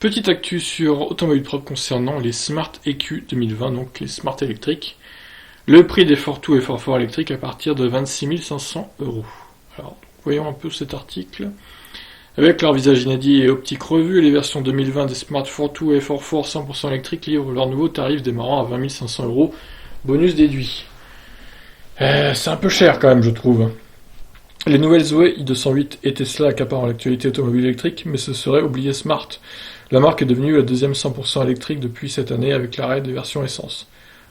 Petite actu sur Automobile Propre concernant les Smart EQ 2020, donc les Smart électriques. Le prix des Fortwo et Forfort électriques à partir de 26 500 €. Alors, voyons un peu cet article. Avec leur visage inédit et optique revue, les versions 2020 des Smart Fortwo et Forfort 100% électriques livrent leur nouveau tarif démarrant à 20 500 €, bonus déduit. C'est un peu cher quand même, je trouve. Les nouvelles Zoé i208 et Tesla accaparent l'actualité automobile électrique, mais ce serait oublier Smart. La marque est devenue la deuxième 100% électrique depuis cette année avec l'arrêt des versions essence.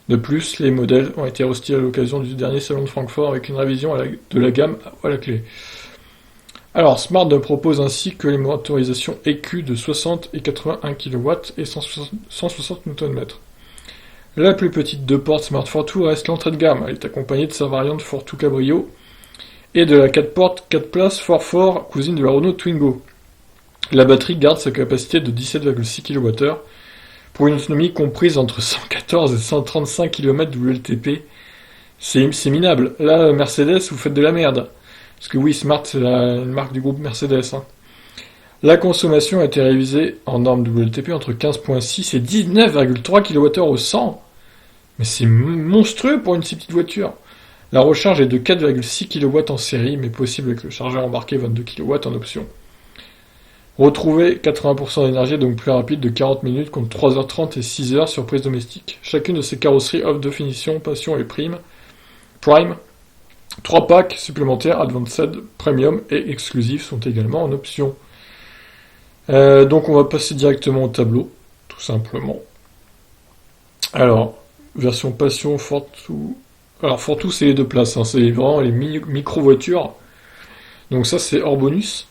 De plus, les modèles ont été restylés à l'occasion du dernier salon de Francfort avec une révision de la gamme à la clé. Alors, Smart ne propose ainsi que les motorisations EQ de 60 et 81 kW et 160 Nm. La plus petite deux portes Smart Fortwo reste l'entrée de gamme. Elle est accompagnée de sa variante Fortwo Cabrio et de la 4 portes 4 places Forfort, cousine de la Renault Twingo. La batterie garde sa capacité de 17,6 kWh pour une autonomie comprise entre 114 et 135 km WLTP. C'est minable. Là, Mercedes, vous faites de la merde. Parce que oui, Smart, c'est une marque du groupe Mercedes. La consommation a été révisée en norme WLTP entre 15,6 et 19,3 kWh au 100. Mais c'est monstrueux pour une si petite voiture. La recharge est de 4,6 kW en série, mais possible avec le chargeur embarqué 22 kW en option. Retrouvez 80% d'énergie, donc plus rapide de 40 minutes contre 3h30 et 6h sur prise domestique. Chacune de ces carrosseries offre deux finitions, Passion et Prime. 3 packs supplémentaires Advanced, Premium et Exclusive sont également en option. Donc on va passer directement au tableau, tout simplement. Alors, version Passion, Fortwo. Alors Fortwo c'est les deux places, c'est vraiment les micro-voitures. Donc ça c'est hors bonus.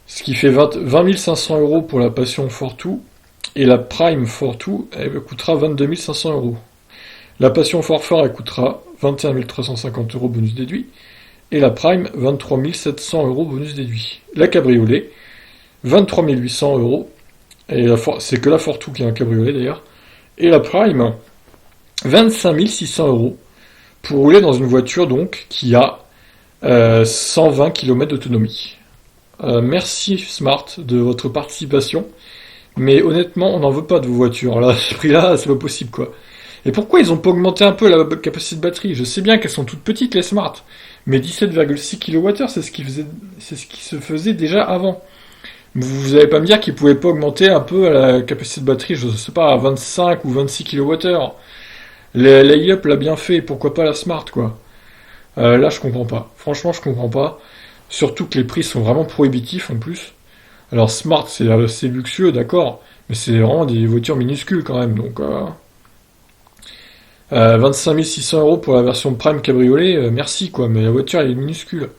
Ce qui fait 20 500 € pour la Passion Fortwo. Et la Prime Fortwo, elle coûtera 22 500 €. La Passion Forfort, elle coûtera 21 350 € bonus déduit. Et la Prime, 23 700 € bonus déduit. La Cabriolet, 23 800 €. Et c'est que la Fortwo qui a un cabriolet d'ailleurs. Et la Prime, 25 600 € pour rouler dans une voiture donc qui a 120 km d'autonomie. Merci Smart de votre participation, mais honnêtement on n'en veut pas de vos voitures, là, à ce prix-là, c'est pas possible quoi. Et pourquoi ils ont pas augmenté un peu la capacité de batterie? Je sais bien qu'elles sont toutes petites les Smart, mais 17,6 kWh c'est ce qui se faisait déjà avant. Vous allez pas me dire qu'ils pouvaient pas augmenter un peu la capacité de batterie, je sais pas, à 25 ou 26 kWh. La e-up l'a bien fait, pourquoi pas la Smart quoi. Là je comprends pas, franchement je comprends pas. Surtout que les prix sont vraiment prohibitifs en plus. Alors Smart c'est assez luxueux d'accord, mais c'est vraiment des voitures minuscules quand même. Donc 25 600 € pour la version Prime Cabriolet, merci quoi, mais la voiture elle est minuscule.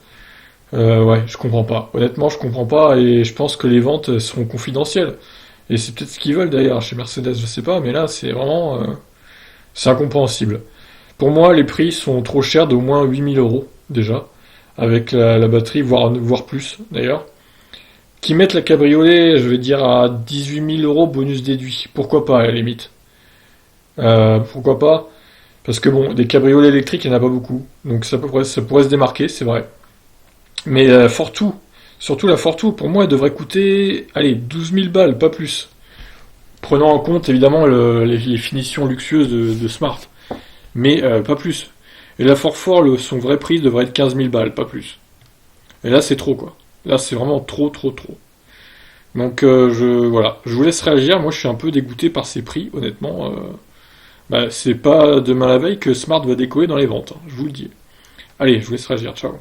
Ouais, je comprends pas. Honnêtement je comprends pas et je pense que les ventes seront confidentielles. Et c'est peut-être ce qu'ils veulent d'ailleurs chez Mercedes, je sais pas, mais là c'est vraiment... c'est incompréhensible. Pour moi les prix sont trop chers d'au moins 8 000 € déjà. Avec la batterie, voire plus d'ailleurs, qui mettent la cabriolet, je vais dire, à 18 000 € bonus déduit. Pourquoi pas, à la limite. Pourquoi pas? Parce que bon, des cabriolets électriques, il n'y en a pas beaucoup. Donc ça pourrait se démarquer, c'est vrai. Mais Fortwo, surtout la Fortwo, pour moi, elle devrait coûter, allez, 12 000 balles, pas plus. Prenant en compte, évidemment, les finitions luxueuses de Smart. Mais pas plus. Et la Forfort, son vrai prix devrait être 15 000 balles, pas plus. Et là, c'est trop, quoi. Là, c'est vraiment trop. Donc, voilà. Je vous laisse réagir. Moi, je suis un peu dégoûté par ces prix, honnêtement. C'est pas demain la veille que Smart va décoller dans les ventes, je vous le dis. Allez, je vous laisse réagir. Ciao.